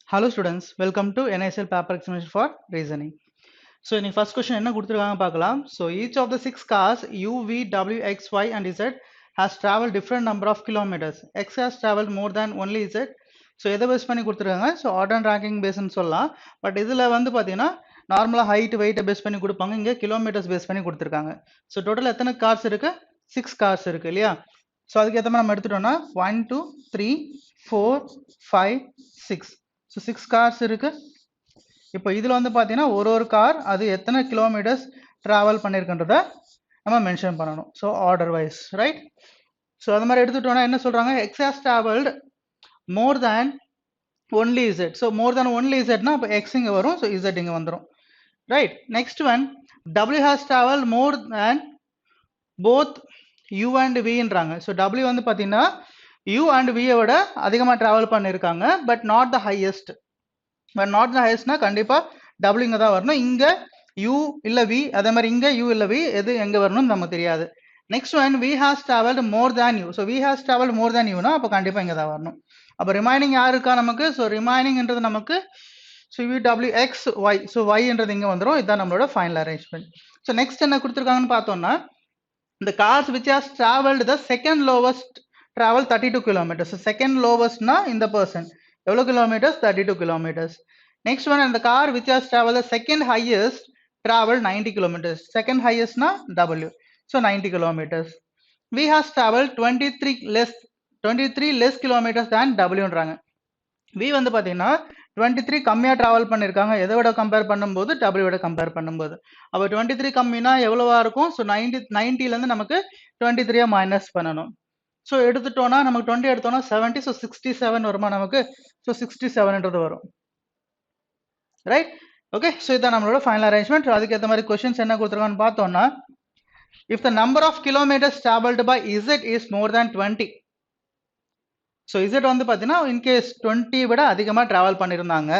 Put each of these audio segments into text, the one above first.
Hello students, welcome to NISL paper examination for reasoning. So in the first question என்ன கொடுத்திருக்காங்க பார்க்கலாம். So each of the 6 cars U, V, W, X, Y and Z has traveled different number of kilometers. X has traveled more than only Z. So எதை base பண்ணி கொடுத்திருக்காங்க. So order and ranking பேஸ்னு சொல்லலாம். But இதுல வந்து பார்த்தீங்கன்னா நார்மலா height weight base பண்ணி கொடுப்பாங்க. இங்க கிலோமீட்டர்ஸ் பேஸ் பண்ணி கொடுத்திருக்காங்க. So டோட்டல் எத்தனை கார்ஸ் இருக்கு? 6 கார்ஸ் இருக்கு இல்லையா? So அதுக்கு ஏத்த மாதிரி நம்ம எடுத்துட்டோம்னா 1 2 3 4 5 6. ஸோ 6 கார்ஸ் இருக்கு. இப்போ இதில் வந்து பார்த்தீங்கன்னா ஒரு கார் அது எத்தனை கிலோமீட்டர்ஸ் ட்ராவல் பண்ணியிருக்குன்றத நம்ம மென்ஷன் பண்ணணும். So order wise right. So அது மாதிரி எடுத்துட்டோம்னா என்ன சொல்கிறாங்க, X has travelled more than only Z. So more than only இசட்னா இப்போ எக்ஸ் இங்கே வரும், ஸோ இசட் இங்கே வந்துடும் right. Next one W has travel more than both U and வின்றாங்க. ஸோ டபிள்யூ வந்து பார்த்தீங்கன்னா யூ அண்ட் வியை விட அதிகமாக ட்ராவல் பண்ணியிருக்காங்க, but not the highest. But not the ஹையஸ்ட்னா கண்டிப்பாக டபுள் இங்கே தான் வரணும். இங்கே யூ இல்லை வி, அதே மாதிரி இங்கே யூ இல்லை வி, எது எங்கே வரணும்னு நமக்கு தெரியாது. Next one V has travelled more than U. So V has travelled more than யூனா அப்போ கண்டிப்பாக இங்கே தான் வரணும். அப்போ ரிமைனிங் யார் இருக்கா நமக்கு? ஸோ ரிமைனிங்ன்றது நமக்கு so V W X Y. So ஒய்ன்றது இங்கே வந்துடும். இதுதான் நம்மளோட ஃபைனல் அரேஞ்ச்மெண்ட். ஸோ நெக்ஸ்ட் என்ன கொடுத்துருக்காங்கன்னு பார்த்தோம்னா, the cars which has traveled the second lowest travel 32 kilometers. So second lowest na in the person எவ்வளோ kilometers? 32 kilometers. Next one, and the car which has traveled the second highest traveled 90 kilometers. Second highest na W, so 90 kilometers. V has traveled 23 less kilometers than W ன்றாங்க. V வந்து பார்த்தீங்கன்னா 23 கம்மியாக travel பண்ணியிருக்காங்க. எதை விட compare பண்ணும்போது? W விட compare பண்ணும்போது. அப்போ 23 கம்மினா எவ்வளவா இருக்கும்? ஸோ 90லேருந்து நமக்கு 23 மைனஸ் பண்ணணும். ஸோ எடுத்துட்டோம்னா நமக்கு 20 எடுத்தோம்னா 70, ஸோ 67 வருமா நமக்கு? ஸோ 67ன்றது வரும் ரைட். ஓகே, ஸோ இதான் நம்மளோட ஃபைனல் அரேஞ்ச்மெண்ட். அதுக்கேற்ற மாதிரி கொஸ்டின்ஸ் என்ன கொடுத்துருக்கான்னு பார்த்தோம்னா, if the number of kilometres travelled by Z is more than 20. So Z வந்து பார்த்தீங்கன்னா இன்கேஸ் 20 விட அதிகமாக ட்ராவல் பண்ணியிருந்தாங்க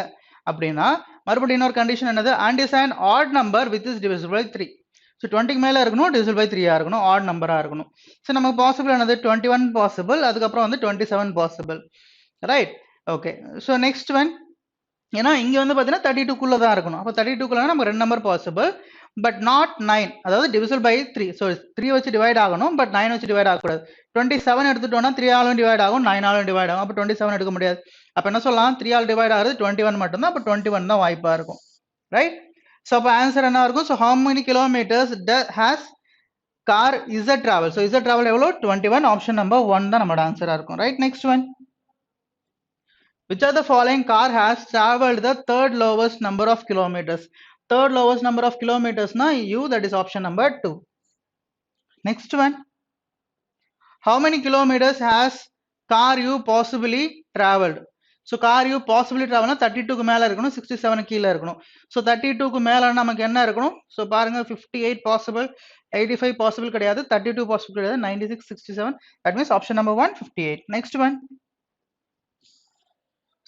அப்படின்னா மறுபடியும் இன்னொரு கண்டிஷன் என்னது? And is an odd number with is divisible by 3. So 20க்கு மேலே இருக்கணும், டிவிசிபிள் பை 3 இருக்கணும், ஆட் நம்பராக இருக்கணும். ஸோ நமக்கு பாசிபிள் என்னது? 21 பாசிபிள், அதுக்கப்புறம் வந்து 27 possible right. Okay, so next one, ஏன்னா இங்கே வந்து பார்த்தீங்கன்னா 32க்குள்ளே தான் இருக்கணும். அப்போ 32க்குள்ளே நமக்கு 2 நம்பர் பாசிபிள், பட் நாட் 9, அதாவது டிவிசிபிள் பை 3. ஸோ 3 வச்சு டிவைட் ஆகணும், பட் 9 வச்சு டிவைட் ஆகக்கூடாது. 27 எடுத்துட்டோம்னா 3 ஆலும் டிவைட் ஆகும், 9 ஆலும் டிவைட் ஆகும். அப்போ 27 எடுக்க முடியாது. அப்போ என்ன சொல்லலாம்? 3 ஆல் டிவைட் ஆகிறது 21 மட்டும்தான். அப்போ 21 தான் வாய்ப்பாக இருக்கும் ரைட். ஸோ அப்போ ஆன்சர் என்ன இருக்கும்? So how many kilometres has car Z travel? So Z travel எவ்வளோ? 21. ஆப்ஷன் நம்பர் 1 தான் நம்மளோட ஆன்சராக இருக்கும் right. Next one, which of the following car has traveled the third lowest number of kilometers? Third lowest number of kilometers na U, that is option number 2. Next one, how many kilometers has car U possibly traveled? So car U possibly travel na 32 க்கு மேல இருக்கணும், 67 கீழ இருக்கணும். So 32 க்கு மேல நமக்கு என்ன இருக்கணும்? So பாருங்க 58 possible, 85 possible கிடையாது, 32 possible கிடையாது, 96, 67. That means option number 1 58. Next one.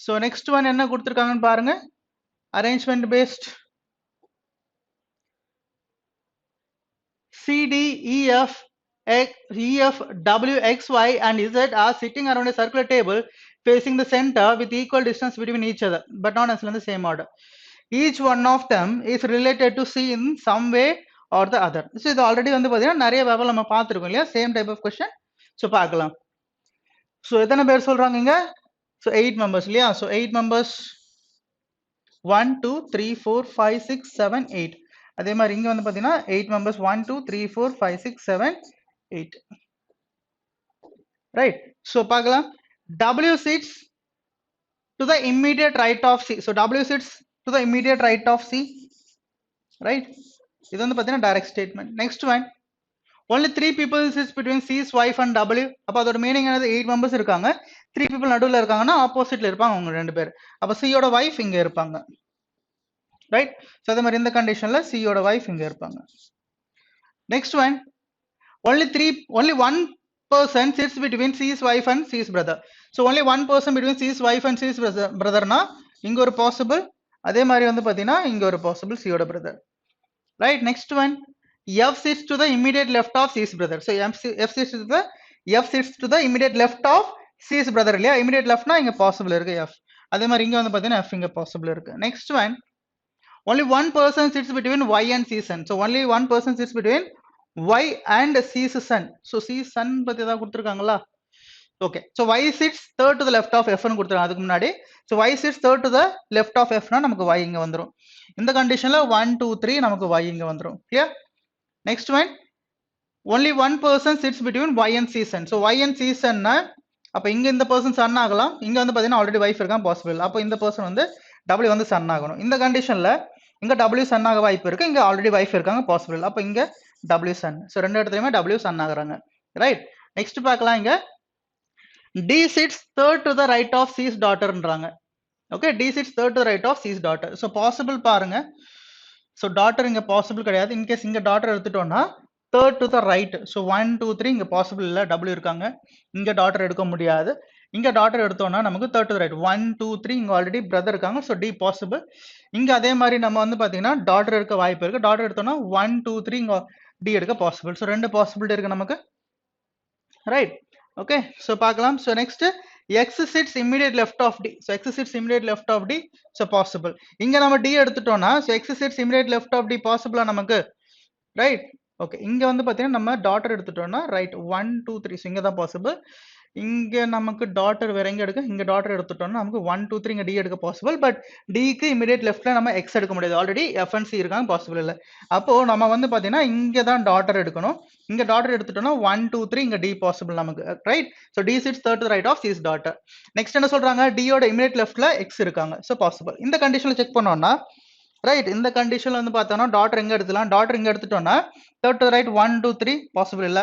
So next one என்ன கொடுத்திருக்காங்கன்னு பாருங்க, arrangement based. C, D, E, F, W, X, Y and Z are sitting around a circular table facing the center with equal distance between each other, but not necessarily in the same order. Each one of them is related to C in some way or the other. So இது already வந்து பார்த்தீங்கன்னா நிறைய வேவல் நம்ம பார்த்துருக்கோம் இல்லையா, same type of question. So பார்க்கலாம். So எத்தனை பேர் சொல்றாங்க இங்க? ஸோ 8 members இல்லையா? So 8 members 1 2 3 4 5 6 7 8. அதே மாதிரி இங்க வந்து பாத்தீங்கன்னா 8 members 1 2 3 4 5 6 7 8 ரைட். ஸோ பார்க்கலாம். W sits to the immediate right of C. So W sits to the immediate right of C, right? இது வந்து பாத்தீங்கன்னா direct statement. Next one, only 3 people sits between C's wife and W. அப்போ அதோட meaning என்னது? 8 members இருக்காங்க, 3 people நடுவில் இருக்காங்கன்னா ஆப்போசிட்ல இருப்பாங்க அவங்க 2 பேர். அப்போ சியோட வைஃப் இங்க இருப்பாங்க ரைட். ஸோ அதே மாதிரி இந்த கண்டிஷன்ல சியோட வைஃப் இங்க இருப்பாங்க. Next one, only one person sits between C's wife and C's brother. So only one person between C's wife and C's brother na இங்க ஒரு பாசிபிள், அதே மாதிரி வந்து பாத்தீங்கன்னா இங்க ஒரு பாசிபிள் சியோட brother right. Next one, F sits to the immediate left of C's brother. So F sits to the immediate left of C's brother இல்லையா? immediate leftனா இங்க பாசிபிள் இருக்கு F. அதே மாதிரி இங்க வந்து பாத்தீங்கன்னா f இங்க பாசிபிள் இருக்கு. Next one only one person sits between y and c sun. So only one person sits between y and c sun. So c sun பத்தி ஏதாவது கொடுத்திருக்காங்களா? Okay, so y sits third to the left of f னு கொடுத்திருக்காங்க அதுக்கு முன்னாடி. So y sits third to the left of f னா நமக்கு y இங்க வந்துரும். இந்த கண்டிஷன்ல 1 2 3 நமக்கு y இங்க வந்துரும். Clear? Next one, only one person sits between y and c sun. So y and c sun னா அப்ப இங்க இந்த person sun ஆகலாம். இங்க வந்து பாத்தீங்கன்னா ஆல்ரெடி wife இருக்கான் பாசிபிள். அப்ப இந்த person வந்து w வந்து sun ஆகணும். இந்த கண்டிஷன்ல இங்க w sun ஆக வாய்ப்பு இருக்கு. இங்க ஆல்ரெடி wife இருக்காங்க பாசிபிள். அப்ப இங்க w sun. So ரெண்டு இடத்துலயுமே w sun ஆகுறாங்க. ரைட்? நெக்ஸ்ட் பார்க்கலாம் இங்க D sits third to the right of C's daughterன்றாங்க. Okay, D sits third to the right of C's daughter. So possible பாருங்க. So daughter இங்க possible கிடையாது. In case இங்க daughter எடுத்துட்டோம்னா third to the right. So 1 2 3 இங்க possible இல்ல, W இருக்காங்க. இங்க daughter எடுக்க முடியாது. இங்க daughter எடுத்தோம்னா நமக்கு third to the right 1 2 3 இங்க ஆல்ரெடி brother இருக்காங்க. So D possible. இங்க அதே மாதிரி நம்ம வந்து பாத்தீங்கன்னா daughter எடுக்க வாய்ப்பு இருக்கு. daughter எடுத்தோம்னா 1 2 3 இங்க D எடுக்க possible. So ரெண்டு possibility இருக்கு நமக்கு. Right? Okay, so பார்க்கலாம். So next x sits immediate left of d. So x sits immediate left of d. So possible. இங்க நம்ம d எடுத்துட்டோம்னா so x sits immediate left of d possible நமக்கு. Right? Okay, இங்க வந்து பாத்தீங்கன்னா நம்ம daughter எடுத்துட்டோம்னா right 1 2 3 so இங்க தான் possible. இங்க நமக்கு daughter வேற எங்க எடுக்க, இங்க daughter எடுத்துட்டோம்னா நமக்கு 1 2 3 இங்க d எடுக்க possible. But d க்கு immediate leftல நம்ம x எடுக்க முடியாது. ஆல்ரெடி f and c இருக்காங்க possible இல்ல. அப்போ நம்ம வந்து பாத்தீங்கன்னா இங்க தான் daughter எடுக்கணும். இங்க daughter எடுத்துட்டோம்னா 1 2 3 இங்க d possible நமக்கு. Right? So d sits third to the right of c's daughter. Next என்ன சொல்றாங்க, d யோட immediate leftல x இருக்காங்க. So possible. இந்த கண்டிஷன்ல செக் பண்ணோம்னா ரைட், இந்த கண்டிஷன்ல வந்து பார்த்தோம்னா டாட்டர் எங்க எடுத்துலாம், டாட்டர் இங்க எடுத்துட்டோம்னா தேர்ட் டு ரைட் 1 2 3 பாசிபிள் இல்ல.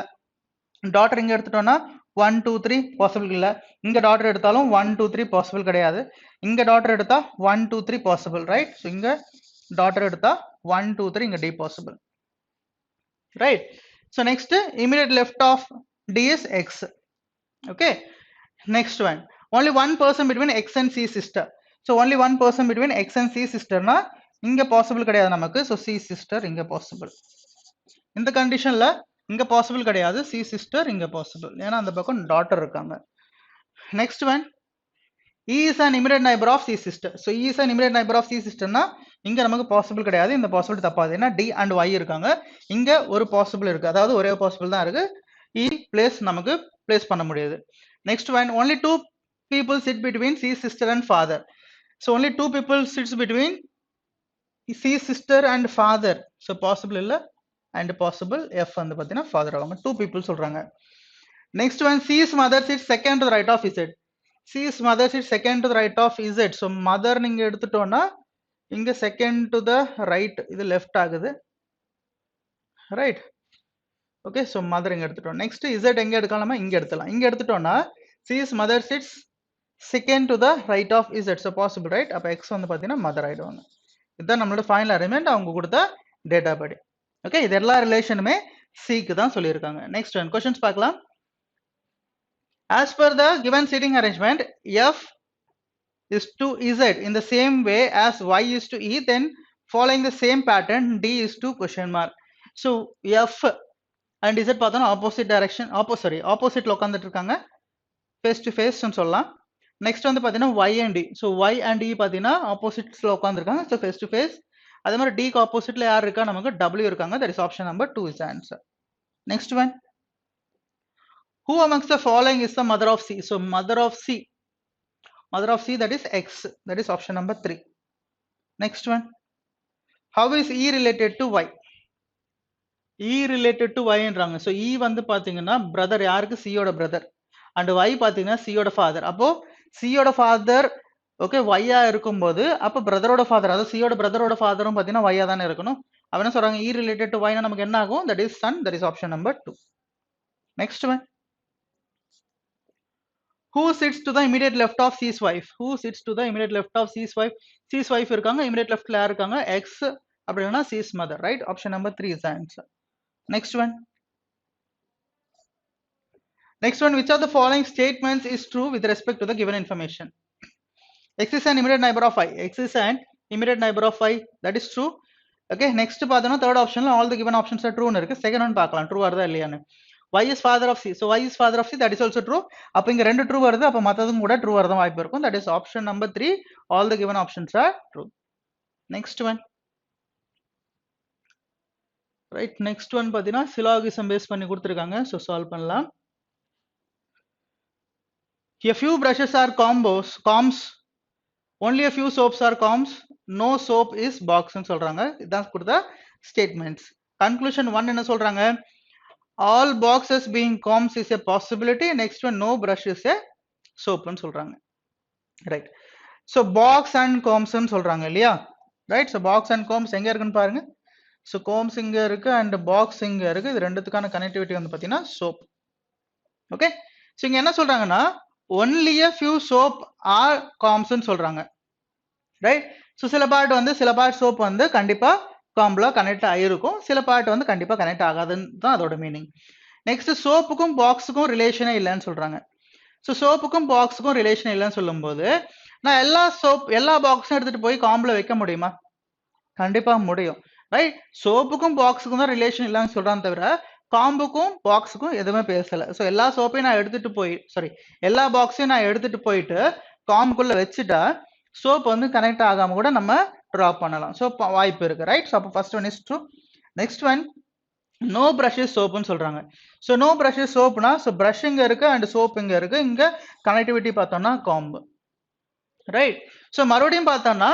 டாட்டர் இங்க எடுத்துட்டோம்னா 1 2 3 பாசிபிள் இல்ல. இங்க டாட்டர் எடுத்தாலும் 1 2 3 பாசிபிள் கிடையாது. இங்க டாட்டர் எடுத்தா 1 2 3 பாசிபிள். ரைட்? ஸோ இங்க டாட்டர் எடுத்தா 1 2 3 இங்க T possible. Right? So next immediate left of T is X. Okay, next one only one person between x and c sister. So only one person between x and c sister னா இங்க possible கிடையாது நமக்கு. So c sister இங்க possible. இந்த கண்டிஷன்ல இங்க possible கிடையாது, c sister இங்க பாசிபிள். ஏன்னா அந்த பக்கம் டாட்டர் இருக்காங்க. Next one E is an immediate neighbor of c sister. So E is an immediate neighbor of c sister னா இங்க நமக்கு பாசிபிள் கிடையாது. இந்த பாசிபிள் தப்பாது. ஏன்னா d and y இருக்காங்க. இங்க ஒரு பாசிபிள் இருக்கு. அதாவது ஒரே பாசிபிள் தான் இருக்கு. E பிளேஸ் நமக்கு பிளேஸ் பண்ண முடியாது. Next one, only two people sit between c sister and father. So only two people sits between c sister and father. So possible இல்ல and possible f வந்து பாத்தீங்கன்னா father ஆவாங்க. Two people சொல்றாங்க. Next one, c's mother sits second to the right of z. c's mother sits second to the right of z. So mother நீங்க எடுத்துட்டோம்னா இங்க second to the right, இது left ஆகுது. Right? Okay, so mother இங்க எடுத்துட்டோம். Next z எங்க எடுக்கலாமா, இங்க எடுத்துலாம். இங்க எடுத்துட்டோம்னா c's mother sits second to the right of z. So possible, right? அப்ப x வந்து பாத்தீங்கன்னா மதர் ஆயிடுவாங்க. இதுதான் நம்மளோட ஃபைனல் அரேஞ்ச்மெண்ட் அவங்க கொடுத்த டேட்டா படி. ஓகே, இது எல்லா ரிலேஷனுமே சிக்கு தான் சொல்லியிருக்காங்க. நெக்ஸ்ட் ஒன் கொஸ்டின்ஸ் பார்க்கலாம். As per the given seating arrangement, f is to z in the same way as y is to e, then following the same pattern d is to question mark. So f and z பார்த்தோம்னா opposite direction, ஆப்போசிட்ல உட்காந்துட்டு இருக்காங்க, face to face சொல்லலாம். Next வந்து பாத்தீங்கன்னா y and d. So y and e பாத்தீங்கன்னா ஆப்போசிட்ஸ்ல உட்காந்துருக்காங்க, so face to face. அதே மாதிரி d க்கு ஆப்போசிட்ல யார் இருக்கா, நமக்கு w இருக்காங்க. that is option number 2 is the answer. Next one, who amongst the following is the mother of c? So mother of c that is x, that is option number 3. Next one, how is e related to y? e related to y ன்றாங்க. so e வந்து பாத்தீங்கன்னா brother, யாருக்கு, c யோட brother, and y பாத்தீங்கன்னா c யோட father. அப்போ c யோட father okay y ஆ இருக்கும்போது அப்ப பிரதரோட ஃபாதர், அதாவது c யோட பிரதரோட ஃபாதரும் பாத்தீங்கன்னா y ஆ தானே இருக்கணும். அவ என்ன சொல்றாங்க, e related to y னா நமக்கு என்ன ஆகும், that is son, that is option number 2. Next one, who sits to the immediate left of c's wife? Who sits to the immediate left of c's wife? c's wife இருக்காங்க, immediate leftல யார் இருக்காங்க, x அப்படினா c's mother, right? Option number 3 is the answer. Next one, which of the following statements is true with respect to the given information? X is an immediate neighbor of y. X is an immediate neighbor of y. That is true. Okay, next பார்த்தோம்னா third option all the given options are true னு இருக்கு. Second one பார்க்கலாம், true ஆ இருக்குதா இல்லையான்னு. y is father of c, so y is father of c, that is also true. அப்ப இங்க ரெண்டு true வருது, அப்ப மத்ததும் கூட ட்ரூ வரதான் வாய்ப்பு இருக்கும். That is option number 3, all the given options are true. Next one, right, next one பாத்தீங்கன்னா சிலாகிசம் பேஸ் பண்ணி கொடுத்திருக்காங்க, so solve பண்ணலாம். A few brushes are combs, only a few soaps are combs, no soap is box ன்னு சொல்றாங்க. இதான் கொடுத்த statements. Conclusion 1 என்ன சொல்றாங்க, all boxes being combs is a possibility, next one no brush is a soap ன்னு சொல்றாங்க. Right, so box and combs ன்னு சொல்றாங்க இல்லையா, right. so box and combs எங்க இருக்குன்னு பாருங்க. so combs இங்க இருக்கு and box இங்க இருக்கு, இது ரெண்டுத்துக்கான கனெக்டிவிட்டி வந்து பாத்தீங்கன்னா soap. ஓகே, so இங்க என்ன சொல்றாங்கன்னா only a few soap are combs ன்னு சொல்றாங்க, ரைட். so சில பார்ட் soap வந்து கண்டிப்பா காம்ப்ல கனெக்ட் ஆயிருக்கும், சில பார்ட் வந்து கண்டிப்பா கனெக்ட் ஆகாதுன்னு தான் அதோட மீனிங். நெக்ஸ்ட் சோப்புக்கும் பாக்ஸுக்கும் ரிலேஷனே இல்லைன்னு சொல்றாங்க. ஸோ சோப்புக்கும் பாக்ஸுக்கும் ரிலேஷன் இல்லைன்னு சொல்லும்போது நான் எல்லா பாக்ஸும் எடுத்துட்டு போய் காம்ப்ல வைக்க முடியுமா? கண்டிப்பா முடியும், ரைட். சோப்புக்கும் பாக்ஸுக்கும் தான் ரிலேஷன் இல்லைன்னு சொல்றான்னு தவிர காம்புக்கும் பாக்ஸுக்கும் எதுவுமே பேசல. ஸோ எல்லா சோப்பையும் நான் எடுத்துட்டு போய் எல்லா பாக்ஸையும் நான் எடுத்துட்டு போயிட்டு காம்புக்குள்ள வச்சுட்டா சோப் வந்து கனெக்ட் ஆகாம கூட நம்ம ட்ராப் பண்ணலாம். ஸோ வாய்ப்பு இருக்கு, ரைட். ஸோ அப்போ first one is true. Next one no brushes சோப்புன்னு சொல்றாங்க. ஸோ நோ பிரஷஸ் சோப்னா ஸோ பிரஷ் இங்க இருக்கு அண்ட் சோப் இங்க இருக்கு, இங்க கனெக்டிவிட்டி பார்த்தோம்னா காம்பு, ரைட். ஸோ மறுபடியும் பார்த்தோம்னா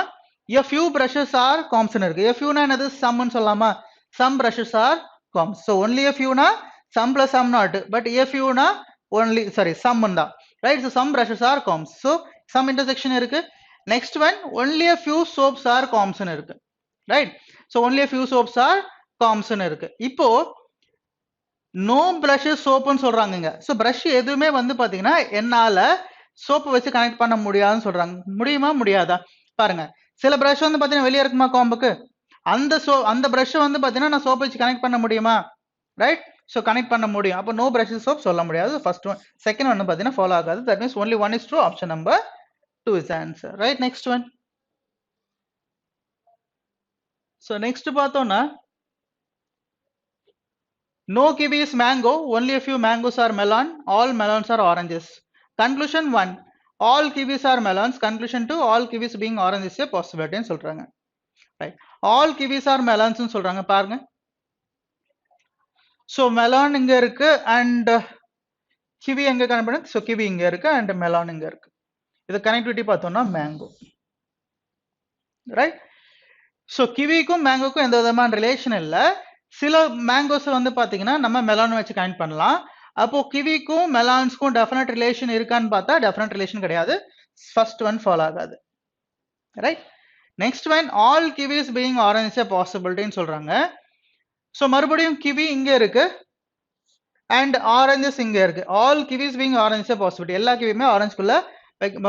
a few brushes are combs ன்னு இருக்கு. a few னா என்னது, சம்னு சொல்லலாமா, some brushes are combs. so only a few னா some plus some not, but a few னா only some தான், right. so some brushes are combs, so some intersection இருக்கு. next one only a few soaps are combs ன்னு இருக்கு, right. so only a few soaps are combs ன்னு இருக்கு. இப்போ no brushes soap ன்னு சொல்றாங்க. so brush எதுவுமே வந்து பாத்தீங்கன்னா என்னால சோப்பு வச்சு கனெக்ட் பண்ண முடியாதுன்னு சொல்றாங்க. முடியுமா முடியாதா பாருங்க. சில பிரஷ் வந்து பாத்தீங்கன்னா வெளியே இருக்குமா காம்புக்கு, அந்த பிரஷ் வந்து பாத்தீங்கன்னா நான் சோப் வச்சு கனெக்ட் பண்ண முடியுமா, ரைட். ஸோ கனெக்ட் பண்ண முடியும். அப்போ நோ பிரஷஸ் சோப் சொல்ல முடியாது. ஃபர்ஸ்ட் ஒன், செகண்ட் ஒன் பாத்தீங்கன்னா ஃபாலோ ஆகாது. That means only one is true, option number 2 is the answer, right. next one, so next பார்த்தோம்னா no kiwi is mango, only a few mangoes are melon, all melons are oranges. conclusion 1, all kiwis are melons. conclusion 2, all kiwis being orange is a possibility ன்னு சொல்றாங்க, right. all kiwis are melons ன்னு சொல்றாங்க பாருங்க. so melon இங்க இருக்கு and kiwi எங்க connect பண்ணுது, so kiwi இங்க இருக்கு and melon இங்க இருக்கு. இது கனெக்டிவிட்டி பார்த்தோம்னா மேங்கோ, ரைட். ஸோ கிவிக்கும் மேங்கோக்கும் எந்த விதமான ரிலேஷன் இல்லை. சில மேங்கோஸ் வந்து பாத்தீங்கன்னா நம்ம மெலான் வச்சு கனெக்ட் பண்ணலாம். அப்போ கிவிக்கும் மெலான்ஸ்க்கும் டெஃபினட் ரிலேஷன் இருக்கான்னு பார்த்தா டெஃபினட் ரிலேஷன் கிடையாது. ஃபர்ஸ்ட் ஒன் ஃபாலோ ஆகாது, right. Next one all kiwis being orange is a பாசிபிலிட்டின்னு சொல்றாங்க. ஸோ மறுபடியும் கிவி இங்க இருக்கு அண்ட் ஆரஞ்சஸ் இங்க இருக்கு. All kiwis being orange is a possibility, எல்லா கிவியுமே ஆரஞ்சுக்குள்ள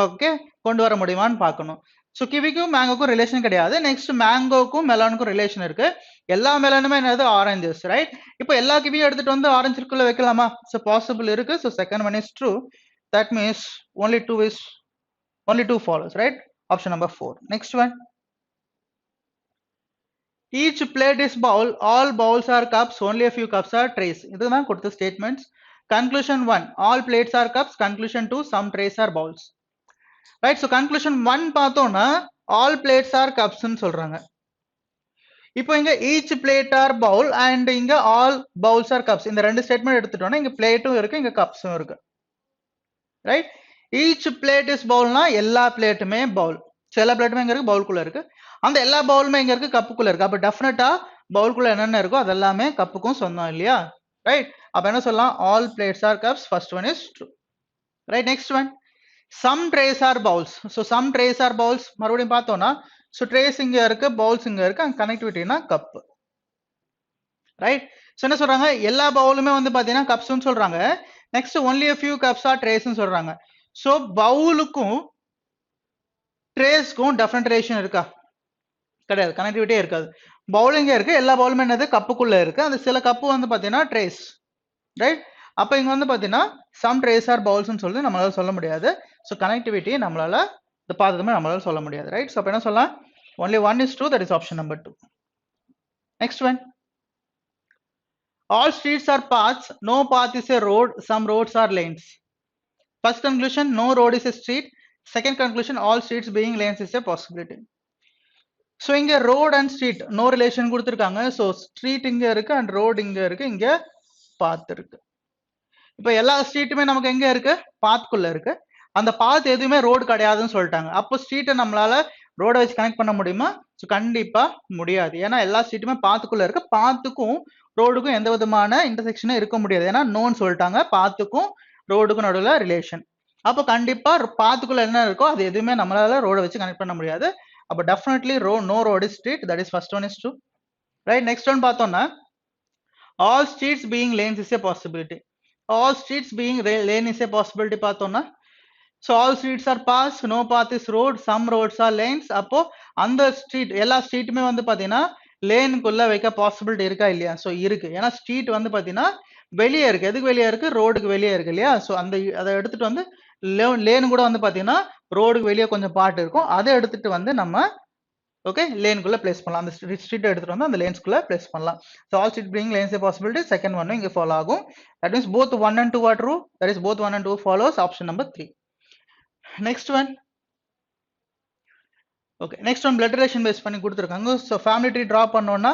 ஓகே கொண்டு வர முடியுமான்னு பார்க்கணும். ஸோ கிவிக்கும் மேங்கோக்கும் ரிலேஷன் கிடையாது. நெக்ஸ்ட் மேங்கோக்கும் மெலானுக்கும் ரிலேஷன் இருக்கு. எல்லா மெலானுமே என்னது ஆரஞ்சஸ், ரைட். இப்போ எல்லா கிவியும் எடுத்துட்டு வந்து ஆரஞ்சுக்குள்ள வைக்கலாமா, ஸோ பாசிபிள் இருக்கு. So second one is true. That means only two follows, right. Option number 4. Next one, each plate is bowl, all bowls are cups, only a few cups are trays. இதுதான் கொடுத்த statements. conclusion 1, all plates are cups. conclusion 2, some trays are bowls, right. so conclusion 1 பார்த்தோம்னா all plates are cups ன்னு சொல்றாங்க. இப்போ இங்க each plate are bowl and இங்க all bowls are cups. இந்த ரெண்டு ஸ்டேட்மெண்ட் எடுத்துட்டோம்னா இங்க பிளேட்டும் இருக்கு இங்க கப்ஸும் இருக்கு, ரைட். each plate is bowlனா எல்லா பிளேட்டுமே பவுல். எல்லா பிளேட்டுமே இங்க இருக்கு, பவுலுக்குள்ள இருக்கு. அந்த எல்லா பவுலுமே இங்க இருக்கு, கப்புக்குள்ள இருக்கு. அப்ப டெஃபினட்டா பவுலுக்குள்ள என்னென்ன இருக்கோ அதெல்லாமே கப்புக்கும் சொந்தம் இல்லையா, ரைட். அப்ப என்ன சொல்லலாம், all plates are cups. first one is true, right. next one, some trays are bowls. so some trays are bowls மறுபடியும் பார்த்தோம்னா so trays இங்க இருக்கு, bowls இங்க இருக்கு, அங்க கனெக்டிவிட்டினா கப், ரைட். so என்ன சொல்றாங்க, எல்லா பவுலுமே வந்து பாத்தீங்கன்னா கப்ஸ்னு சொல்றாங்க. Next only a few cups are trays ன்னு சொல்றாங்க. so பவுலுக்கும் ட்ரேஸ்க்கும் டெஃபினட் ரிலேஷன் இருக்கா, கிடையாது, கனெக்டிவிட்டியே இருக்காது. பவுல் இங்க இருக்கு, எல்லா பவுலுமே என்னது கப்புக்குள்ள இருக்கு. அந்த சில கப்பு வந்து பாத்தீங்கன்னா ட்ரேஸ், ரைட். அப்ப இங்க வந்து பாத்தீங்கன்னா சம் ட்ரேஸ் ஆர் பவுல்ஸ்னு சொல்லி நம்மளால சொல்ல முடியாது. ஸோ கனெக்டிவிட்டி நம்மளால இந்த பார்த்ததுமே நம்மளால சொல்ல முடியாது, ரைட். ஸோ அப்ப என்ன சொல்லலாம், only one is true, that is option number 2. next one, All streets are paths, no path is a road, some roads are lanes. First conclusion, no road is a street. Second conclusion, all streets being lanes is a possibility. So இங்க road and street no relation கொடுத்திருக்காங்க. So street இங்க இருக்கு and road இங்க இருக்கு, இங்க path இருக்கு. இப்போ எல்லா ஸ்ட்ரீட்டுமே நமக்கு எங்க இருக்கு, பாத்குள்ள இருக்கு. அந்த பாத் எதுவுமே ரோடு கிடையாதுன்னு சொல்லிட்டாங்க. அப்போ ஸ்ட்ரீட்டை நம்மளால ரோட வச்சு கனெக்ட் பண்ண முடியுமா? ஸோ கண்டிப்பா முடியாது. ஏன்னா எல்லா ஸ்ட்ரீட்டுமே பாத்துக்குள்ள இருக்கு. பாத்துக்கும் ரோடுக்கும் எந்த விதமான இன்டர்செக்ஷனும் இருக்க முடியாது. ஏன்னா நோன்னு சொல்லிட்டாங்க, பாத்துக்கும் ரோடுக்கும் நடுவில் ரிலேஷன். அப்போ கண்டிப்பா பாத்துக்குள்ள என்ன இருக்கோ அது எதுவுமே நம்மளால ரோட வச்சு கனெக்ட் பண்ண முடியாது. அப்போ definitely no road is street. That is first one is true. Right, next one பார்த்தோம்னா all streets being lanes is a possibility. All streets being lane is a possibility பார்த்தோம்னா, so all streets are paths, no path is road, some roads are lanes. அப்போ அந்த street எல்லா ஸ்ட்ரீட்டுமே வந்து பாத்தீங்கன்னா லேனுக்குள்ள வைக்க possibility இருக்கா இல்லையா? ஸோ இருக்கு. ஏன்னா ஸ்ட்ரீட் வந்து பாத்தீங்கன்னா வெளியே இருக்கு. எதுக்கு வெளியே இருக்கு? ரோடுக்கு வெளியே இருக்கு இல்லையா? ஸோ அந்த அதை எடுத்துட்டு வந்து லேனு கூட வந்து பாத்தீங்கன்னா ரோடுக்கு வெளியே கொஞ்சம் பார்ட் இருக்கும். அதை எடுத்துட்டு வந்து நம்ம ஓகே லேனுக்குள்ள பிளேஸ் பண்ணலாம். அந்த ஸ்ட்ரீட் எடுத்துட்டு வந்து அந்த லேன்ஸ்குள்ள பிளேஸ் பண்ணலாம். So all street being lanes possibility. Second one இங்க ஃபாலோ ஆகும். That means both 1 and 2 are true. That is both 1 and 2 follows option number 3. Next one. Okay, next one blood relation based பண்ணி கொடுத்திருக்காங்க. So family tree draw பண்ணோம்னா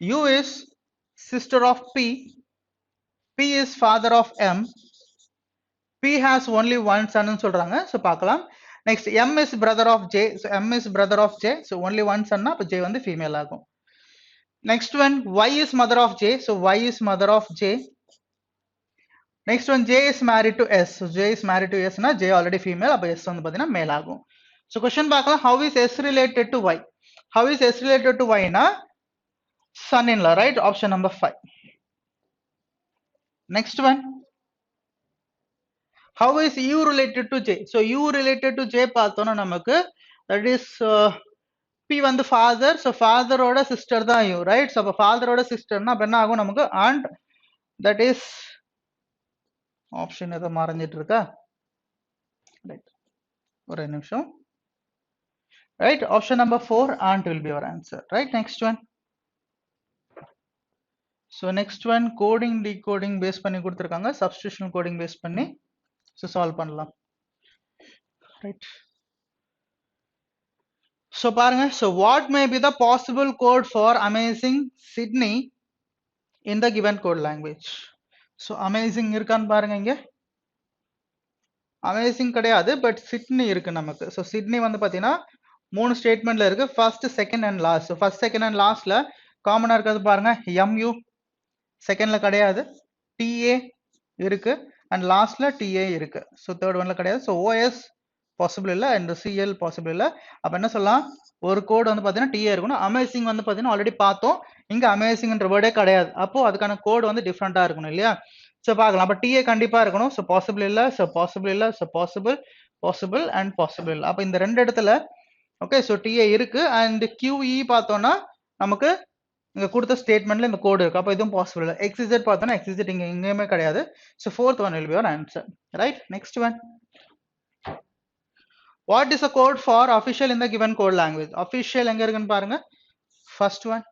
U is sister of P, P is father of M, P has only one son ன்னு சொல்றாங்க. So பார்க்கலாம். Next M is brother of J, so M is brother of J, so only one son னா அப்ப J வந்து female ஆகும். Next one Y is mother of J, so Y is mother of J. Next one J is married to S, so J is married to S னா J already female, அப்ப S வந்து பாத்தீங்கன்னா மேல் ஆகும். So question பார்க்கலாம், how is S related to Y? How is S related to Y na son-in-law, right? Option number 5. Next one, how is U related to J? So U related to J பார்த்தோம்னா நமக்கு that is P வந்து father, so father ஓட sister தான் U, right? So அப்ப father ஓட sister னா அப்ப என்ன ஆகும் நமக்கு aunt, that is option எதை மறந்துட்டு இருக்கா, right? ஒரு நிமிஷம், right? Option number 4, aunt will be your answer, right? Next one. So next one coding decoding base பண்ணி கொடுத்திருக்காங்க, substitution coding base பண்ணி so solve பண்ணலாம், right? So பாருங்க, so what may be the possible code for amazing Sydney in the given code language? So amazing இருக்கான்னு பாருங்க, இங்க amazing கிடையாது, but Sydney இருக்கு நமக்கு. So Sydney வந்து பாத்தீங்கன்னா 3 ஸ்டேட்மெண்ட்ல இருக்கு, first second and last. First second and லாஸ்ட்ல காமனா இருக்கிறது பாருங்க, MU செகண்ட்ல கிடையாது, TA இருக்கு அண்ட் லாஸ்ட்ல TA இருக்கு. ஸோ தேர்ட் ஒன்ல கிடையாது. ஸோ OS பாசிபிள் இல்லை அண்ட் CL பாசிபிள் இல்லை. அப்போ என்ன சொல்லலாம், ஒரு கோட் வந்து பார்த்தீங்கன்னா TA இருக்கணும். அமேசிங் வந்து பார்த்தீங்கன்னா ஆல்ரெடி பார்த்தோம், இங்கே அமேசிங்ன்ற வேர்டே கிடையாது. அப்போ அதுக்கான கோட் வந்து டிஃப்ரெண்டாக இருக்கணும் இல்லையா? ஸோ பார்க்கலாம். அப்போ TA கண்டிப்பாக இருக்கணும். ஸோ பாசிபிள் இல்லை, ஸோ பாசிபிள் இல்லை, so possible, possible and possible இல்லை. அப்போ இந்த ரெண்டு இடத்துல ஓகே, ஸோ TA இருக்கு அண்ட் QE பார்த்தோம்னா நமக்கு இங்க கொடுத்த ஸ்டேட்மெண்ட்ல இந்த கோட் இருக்கு, அப்போ இதுவும் பாசிபிள் இல்லை. XZ பார்த்தோம்னா XZ இங்க எங்கேயுமே கிடையாது. So fourth one will be your answer, right? Next one, what is the code for official in the given code language? Official எங்க இருக்குன்னு பாருங்க, ஃபர்ஸ்ட் ஒன்.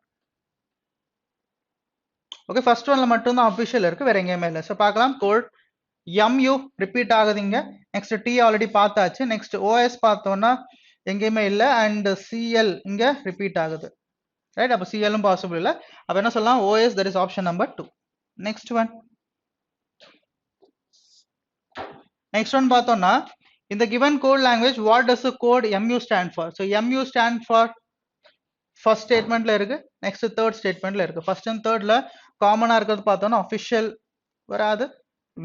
ஓகே, ஃபர்ஸ்ட் ஒன்ல மட்டும் தான் official இருக்கு, வேற எங்கேயுமே இல்லை. ஸோ பார்க்கலாம், கோட் MU ரிப்பீட் ஆகுது இங்க. நெக்ஸ்ட் T ஆல்ரெடி பார்த்தாச்சு. நெக்ஸ்ட் OS பார்த்தோம்னா எங்கேயுமே இல்லை அண்ட் CL இங்க ரிப்பீட் ஆகுது, ரைட்? அப்போ CLம் பாசிபிள் இல்லை. அப்போ என்ன சொல்லலாம், OS, that is option number 2. Next one, next one பார்த்தோம்னா in the given code language what does the code MU stand for? So MU stand for first statementல இருக்கு, next third statementல இருக்கு. first and thirdல காமனா இருக்கிறது பார்த்தோம்னா official வராது,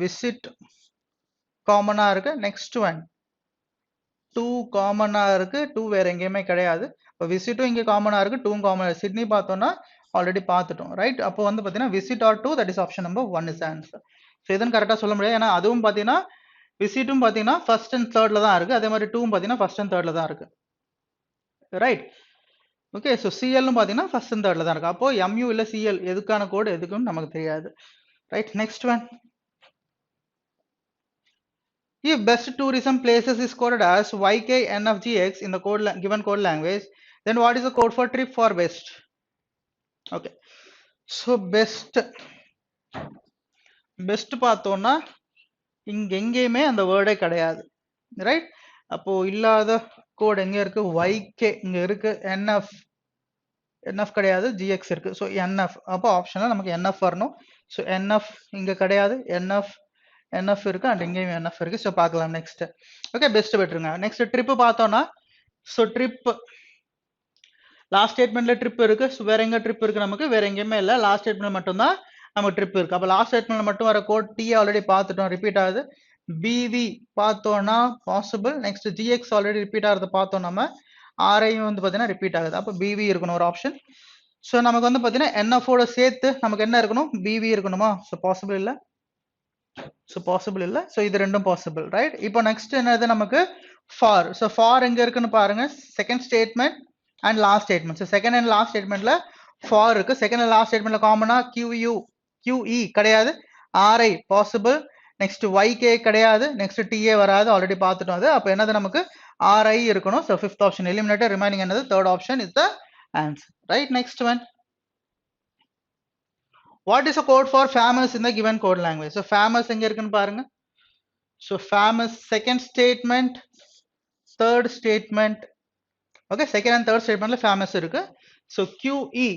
visit காமனா இருக்கு. next one 2 காமனா இருக்கு, 2 வேற எங்கேயுமே கிடையாது. இப்போ விசிட்டும் இங்கே காமனா இருக்கு, 2 காமனா. சிட்னி பார்த்தோம்னா ஆல்ரெடி பார்த்துட்டோம், ரைட்? அப்போ வந்து பார்த்தீங்கன்னா visit R 2, that is option number 1 is answer. So இதுன்னு கரெக்டாக சொல்ல முடியாது, ஏன்னா அதுவும் பார்த்தீங்கன்னா விசிட்டும் பார்த்தீங்கன்னா ஃபர்ஸ்ட் அண்ட் தேர்ட்ல தான் இருக்கு, அதே மாதிரி 2ம் பார்த்தீங்கன்னா ஃபர்ஸ்ட் அண்ட் தேர்ட்ல தான் இருக்கு, ரைட்? ஓகே, ஸோ CLம் பார்த்தீங்கன்னா ஃபர்ஸ்ட் அண்ட் தேர்ட்ல தான் இருக்கு. அப்போ MU இல்லை CL எதுக்கான கோடு எதுக்குன்னு நமக்கு தெரியாது, right? Next one, if best tourism places is coded as YKNFGX in the given code language, then what is the code for trip for best? Okay, so best best பார்த்தோம்னா இங்க எங்கேயுமே அந்த வேர்டே கிடையாது, right? அப்போ இல்லாத கோட் எங்க இருக்கு? YK இங்க இருக்கு, NF கிடையாது, GX இருக்கு. ஸோ NF, அப்போ ஆப்ஷன்ல நமக்கு NF வரணும். ஸோ NF இங்க கிடையாது, NF இருக்கு அண்ட் இங்கேயும் NF இருக்கு. ஸோ பார்க்கலாம் நெக்ஸ்ட். ஓகே, பெஸ்ட் பெற்றுங்க. நெக்ஸ்ட் ட்ரிப் பார்த்தோம்னா, ஸோ ட்ரிப் லாஸ்ட் ஸ்டேட்மெண்ட்ல ட்ரிப் இருக்கு. ஸோ வேற எங்க ட்ரிப் இருக்கு? நமக்கு வேற எங்கேயுமே இல்லை, லாஸ்ட் ஸ்டேட்மெண்ட் மட்டும் தான் நமக்கு ட்ரிப் இருக்கு. அப்போ லாஸ்ட் ஸ்டேட்மெண்ட்ல மட்டும் வர கோட் T ஆல்ரெடி பார்த்துட்டோம், ரிப்பீட் ஆகுது. BV பார்த்தோம்னா possible. Next GX already repeat ஆகுது பார்த்தோம் நம்ம. RIயும் வந்து பார்த்தீங்கன்னா ரிப்பீட் ஆகுது. அப்போ BV இருக்கணும் ஒரு ஆப்ஷன். ஸோ நமக்கு வந்து பார்த்தீங்கன்னா NF ஓட சேர்த்து நமக்கு என்ன இருக்கணும்? BV இருக்கணுமா? ஸோ பாசிபிள் இல்லை, ஸோ பாசிபிள் இல்லை. ஸோ இது ரெண்டும் பாசிபிள், ரைட்? இப்போ நெக்ஸ்ட் என்னது நமக்கு? ஃபார். ஸோ ஃபார் எங்க இருக்குன்னு பாருங்க, second statement and last statement. So second and last ஸ்டேட்மெண்ட்ல ஃபார் இருக்கு. செகண்ட் அண்ட் லாஸ்ட் ஸ்டேட்மெண்ட்ல காமனா QE கிடையாது, RI பாசிபிள். நெக்ஸ்ட் YK கிடையாது, நெக்ஸ்ட் TA வராது, ஆல்ரெடி பார்த்துட்டோம் அது. அப்போ என்னது நமக்கு? RI இருக்கணும். So fifth option eliminated, remaining என்னது? Third option is the answer, right? Next one, what is the code for famous in the given code language? So famous எங்க இருக்குன்னு பாருங்க. So famous second statement, third statement. Okay, second and third statementல famous இருக்கு. So QE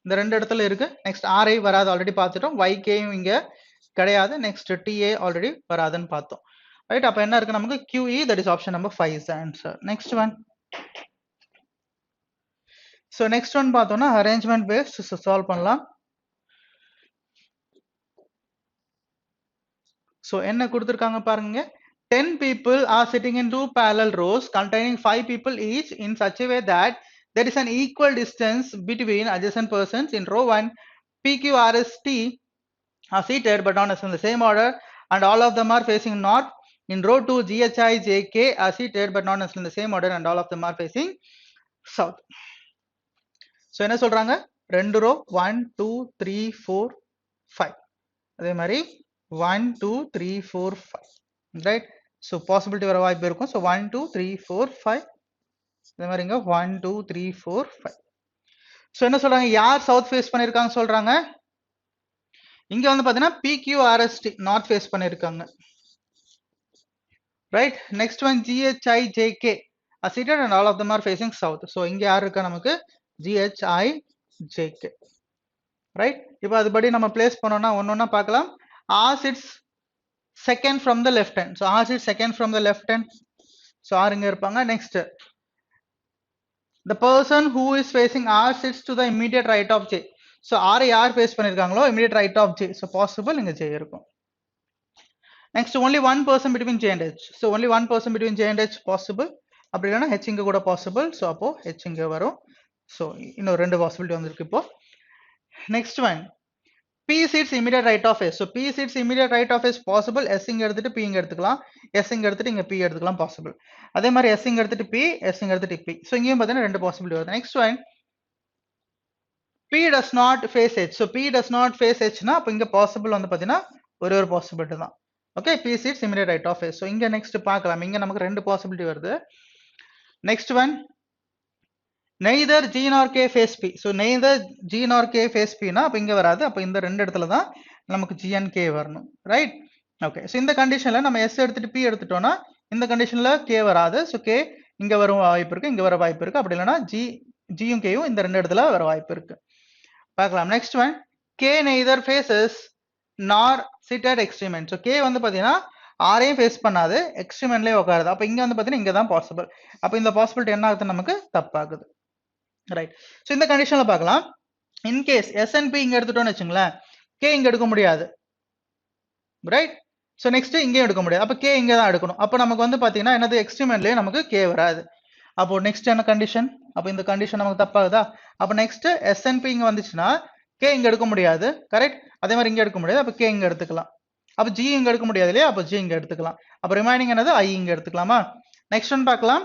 இந்த ரெண்டு இடத்துல இருக்கு. Next RI வராது, already பார்த்துட்டோம். YKயும் இங்க கிடையாது. நெக்ஸ்ட் TA ஆல்ரெடி வராதுன்னு பார்த்தோம், ரைட்? அப்ப என்ன இருக்கு நமக்கு? QE, that is option number 5 is the answer. Next one. So next one பார்த்தோம்னா arrangement based. So solve பண்ணலாம். So என்ன கொடுத்திருக்காங்க பாருங்க. 10 people are sitting in 2 parallel rows containing 5 people each in such a way that there is an equal distance between adjacent persons. In row 1, PQRST are seated but not in the same order and all of them are facing north. In row 2, GHIJK are seated but not in the same order and all of them are facing south. So என்ன சொல்றாங்க? ரெண்டு row 1 2 3 4 5, அதே மாதிரி 1 2 3 4 5, right? So possibility வர வாய்ப்பு இருக்கும். So 1 2 3 4 5, இதே மாதிரி இங்க 1 2 3 4 5. ஸோ என்ன சொல்றாங்க? யார் சவுத் ஃபேஸ் பண்ணிருக்காங்க சொல்றாங்க? இங்க வந்து பாத்தீங்கன்னா PQRST நார்த் ஃபேஸ் பண்ணிருக்காங்க, right? Next one GHIJK are seated and all of them are facing south. So இங்க யார் இருக்கா நமக்கு? GHIJK, right? இப்போ அதுபடி நம்ம பிளேஸ் பண்ணோம்னா ஒன்னொன்னா பார்க்கலாம். R sits second from the left hand. So R sits second from the left hand. So R இங்க இருப்பாங்க. Next, the person who is facing R sits to the immediate right of J. So R யார் face பண்ணிருக்காங்களோ immediate right of J. So possible இங்க J இருக்கும். Next, only one person between J and H. So only one person between J and H possible. அப்படி இல்லைன்னா H இங்க கூட possible. So அப்போ H இங்க வரும். So இன்னும் ரெண்டு பாசிபிலிட்டி வந்திருக்கு இப்போ. Next one, P sits immediate right of S. So P sits immediate right of S possible. S இங்க எடுத்துட்டு P இங்க எடுத்துக்கலாம். S இங்க எடுத்துட்டு இங்க P எடுத்துக்கலாம், possible. அதே மாதிரி S இங்க எடுத்துட்டு P, S இங்க எடுத்துட்டு P. So இங்கேயும் பார்த்தீங்கன்னா ரெண்டு பாசிபிலிட்டி வருது. Next one, P does not face H. So P does not face H னா அப்போ இங்க possible வந்து பார்த்தீங்கன்னா ஒரே ஒரு பாசிபிலிட்டி தான். Okay, P sits immediate right of S. So இங்க நெக்ஸ்ட் பார்க்கலாம். இங்க நமக்கு ரெண்டு பாசிபிலிட்டி வருது. Next one, neither G nor K face P. So neither G nor K face P னா அப்ப இங்க வராது. அப்ப இந்த ரெண்டு இடத்துல தான் நமக்கு G and K வரணும், ரைட்? ஓகே, ஸோ இந்த கண்டிஷன்ல நம்ம S எடுத்துட்டு P எடுத்துட்டோம்னா இந்த கண்டிஷன்ல K வராது. ஸோ K இங்க வரும் வாய்ப்பு இருக்கு, இங்க வர வாய்ப்பு இருக்கு. அப்படி இல்லைன்னா Gயும் Kயும் இந்த ரெண்டு இடத்துல வர வாய்ப்பு இருக்கு. பார்க்கலாம். Next one, K neither faces nor sit at extreme end. So K வந்து பாத்தீங்கன்னா ஆரையும் ஃபேஸ் பண்ணாது, எக்ஸ்ட்ரீமெண்ட்லேயே உட்காருது. அப்ப இங்க வந்து பாத்தீங்கன்னா இங்க தான் பாசிபிள். அப்ப இந்த பாசிபிலிட்டி என்ன ஆகுது? நமக்கு தப்பாகுது, ரைட்? ஸோ இந்த கண்டிஷன்ல பார்க்கலாம். இன்கேஸ் SNP இங்க எடுத்துட்டோம்னு வச்சுங்களேன், K இங்க எடுக்க முடியாது, ரைட்? ஸோ நெக்ஸ்ட் இங்கேயும் எடுக்க முடியாது. அப்போ K இங்க தான் எடுக்கணும். அப்போ நமக்கு வந்து பாத்தீங்கன்னா என்னது? எக்ஸ்ட்ரீமெண்ட்லேயே நமக்கு K வராது. அப்போ நெக்ஸ்ட் என்ன கண்டிஷன்? அப்போ இந்த கண்டிஷன் நமக்கு தப்பாகுதா? அப்போ நெக்ஸ்ட் SNP இங்க வந்துச்சுன்னா K இங்க எடுக்க முடியாது, கரெக்ட்? அதே மாதிரி இங்க எடுக்க முடியாது. அப்போ K இங்க எடுத்துக்கலாம். அப்போ G இங்க எடுக்க முடியாது இல்லையா? அப்போ G இங்க எடுத்துக்கலாம். அப்போ ரிமைனிங் என்னது? I இங்க எடுத்துக்கலாமா? நெக்ஸ்ட் ஒன் பார்க்கலாம்.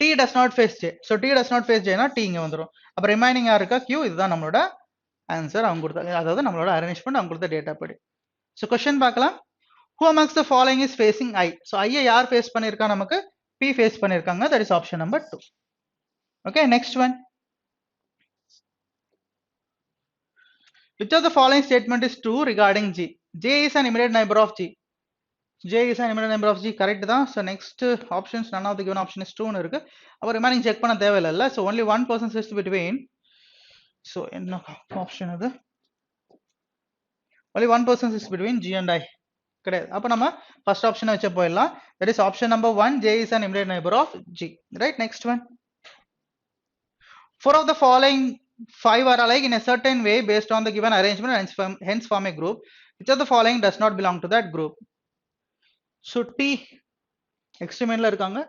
T does not face J. So T does not face J னா T இங்க வந்துரும். அப்ப ரிமைனிங் யார் இருக்கா? Q. இதுதான் நம்மளோட ஆன்சர். அவங்க கொடுத்த, அதாவது நம்மளோட அரேஞ்ச்மெண்ட், அவங்க கொடுத்த டேட்டா படி. So கொஸ்டின் பார்க்கலாம். Who amongst the following is facing I? So I யார் ஃபேஸ் பண்ணிருக்கா? நமக்கு P ஃபேஸ் பண்ணிருக்காங்க. That is option number 2. Okay, next one. Which of the following statement is true regarding G? J is an immediate neighbor of G. J is an immediate neighbor of G. Correct தான். So next options, none of the given option is true இருக்கு. அப்போ remaining check பண்ண தேவையில்லை. So only one person sits between. So என்ன option அது? Only one person sits between G and I. கிடையாது. அப்போ நம்ம first option வச்ச போயிடலாம். That is option number 1. J is an immediate neighbor of G. Right. Next one. 4 of the following 5 are alike in a certain way based on the given arrangement and hence form a group. Which of the following does not belong to that group? So T extremely ல இருக்காங்க,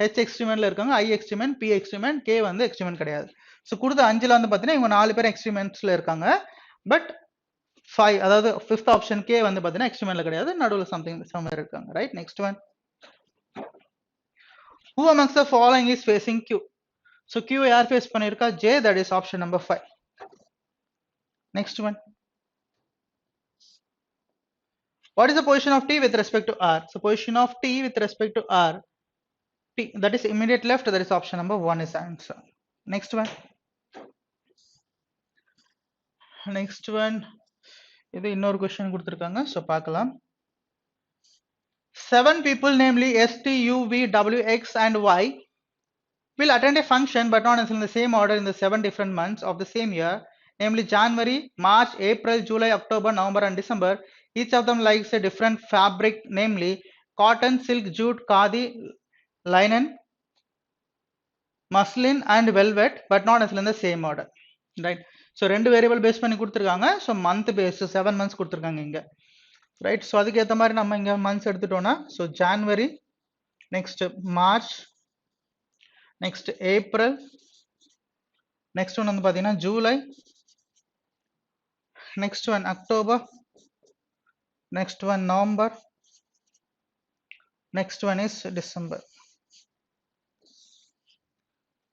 H extremely ல இருக்காங்க, I extremely, P extremely, K வந்து extremely கிடையாது. So கொடுத்த 5ல வந்து பார்த்தீங்கன்னா இவங்க 4 பேர் extremementsல இருக்காங்க. பட் 5 அதாவது 5th option K வந்து பார்த்தீங்கன்னா extremementல கிடையாது, நடுவில் somewhere இருக்காங்க. Right. Next one. Who amongst the following is facing Q? So Q யார் ஃபேஸ் பண்ணிருக்கா? J. That is option number 5. Next one. What is the position of T with respect to R? So position of T with respect to R. T, that is immediate left. That is option number 1 is the answer. Next one. Next one. இது இன்னொரு question கொடுத்திருக்காங்க. So பார்க்கலாம். 7 people, namely S, T, U, V, W, X and Y will attend a function but not in the same order in the 7 different months of the same year, namely January, March, April, July, October, November and December. Each of them likes a different fabric, namely cotton, silk, jute, khadi, linen, muslin and velvet, but not necessarily in the same order. Right. So ரெண்டு variable base பண்ணி கொடுத்துருக்காங்க. So month base 7 months கொடுத்துருக்காங்க இங்க. Right. So அதுக்கு ஏற்ற மாதிரி நம்ம இங்க மந்த்ஸ் எடுத்துட்டோம்னா so January, next March, next April, next one வந்து பார்த்தீங்கன்னா July, next one October, next one November, next one is December.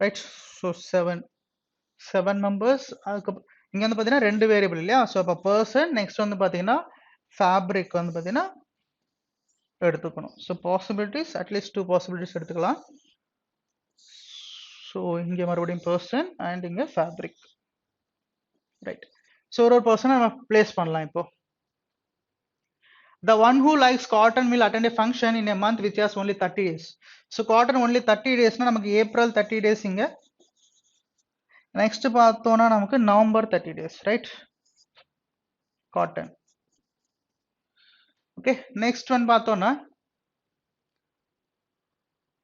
Right. So 7 members. இங்க வந்து பார்த்தீங்கன்னா ரெண்டு வேரியபிள் இல்லையா? ஸோ அப்போ பர்சன், நெக்ஸ்ட் வந்து பார்த்தீங்கன்னா ஃபேப்ரிக் வந்து பார்த்தீங்கன்னா எடுத்துக்கணும். ஸோ பாசிபிலிட்டிஸ் அட்லீஸ்ட் 2 பாசிபிலிட்டிஸ் எடுத்துக்கலாம். ஸோ இங்கே மறுபடியும் பர்சன் அண்ட் இங்கே ஃபேப்ரிக். ரைட். ஸோ ஒரு பர்சனை நம்ம பிளேஸ் பண்ணலாம் இப்போ. The one who likes cotton will attend a function in a month which has only 30 days. So cotton only 30 days na namakku April 30 days inga. Next paathona namakku November 30 days, right? Cotton. Okay, next one paathona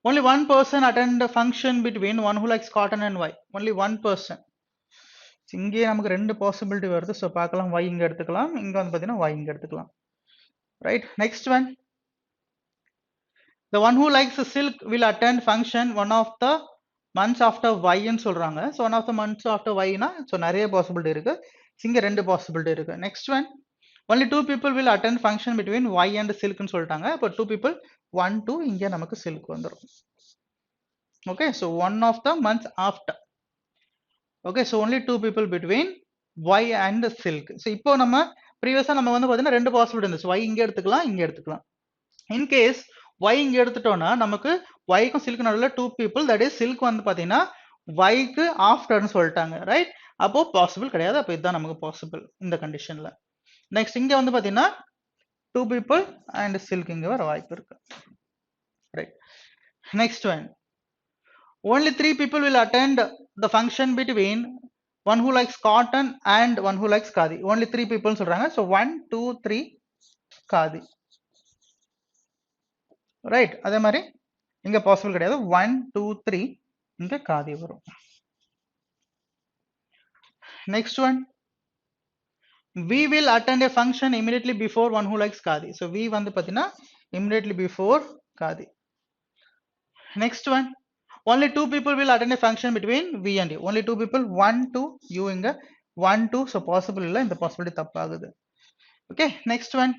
only one person attend a function between one who likes cotton and Y. Only one person. இங்கே நமக்கு ரெண்டு possibility வருது. So பார்க்கலாம், Y இங்கே எடுத்துக்கலாம், இங்கே வந்து பார்த்தீங்கன்னா Y இங்கே எடுத்துக்கலாம். Right. Next one. The one who likes silk will attend function one of the months after Y ன்னு சொல்றாங்க. So one of the months after Y னா so நிறைய பாசிபிலிட்டி இருக்கு. இங்க ரெண்டு பாசிபிலிட்டி இருக்கு. Next one. Only 2 people will attend function between Y and silk ன்னு சொல்லிட்டாங்க. அப்போ 2 people 1 2 இங்க நமக்கு silk வந்துரும். Okay, so one of the months after. Okay, so only 2 people between Y and silk. So இப்போ நம்ம ப்ரீவியஸா நம்ம வந்து பார்த்தீங்கன்னா ரெண்டு பாசிபிலிட்டி இருந்துச்சு. Y இங்க எடுத்துக்கலாம், இங்க எடுத்துக்கலாம். இன் கேஸ் Y இங்க எடுத்துட்டோம்னா நமக்கு Yக்கும் சில்க் நடுவில் 2 people, தட் இஸ் சில்க் வந்து பார்த்தீங்கன்னா Yக்கு ஆஃப்டர்னு சொல்லிட்டாங்க. ரைட். அப்போ பாசிபிள் கிடையாது. அப்போ இதுதான் நமக்கு பாசிபிள் இந்த கண்டிஷன்ல. நெக்ஸ்ட் இங்க வந்து பார்த்தீங்கன்னா 2 people அண்ட் சில்க் இங்க வர வாய்ப்பு இருக்கு. Right. Next one. Only 3 people will attend the function between one who likes cotton and one who likes khadi. Only 3 people சொல்றாங்க. So 1 2 3 khadi. ரைட். அதே மாதிரி இங்க பாசிபிள் கிடையாது. 1 2 3 இங்க காதி வரும். Next one. We will attend a function immediately before one who likes khadi. So we வந்து பார்த்தீங்கன்னா immediately before khadi. Next one. Only 2 people will attend a function between V and U. Only 2 people, 1 2 U இங்க 1 2. So possible இல்ல, இந்த possibility தப்பாகுது. Okay. Next one.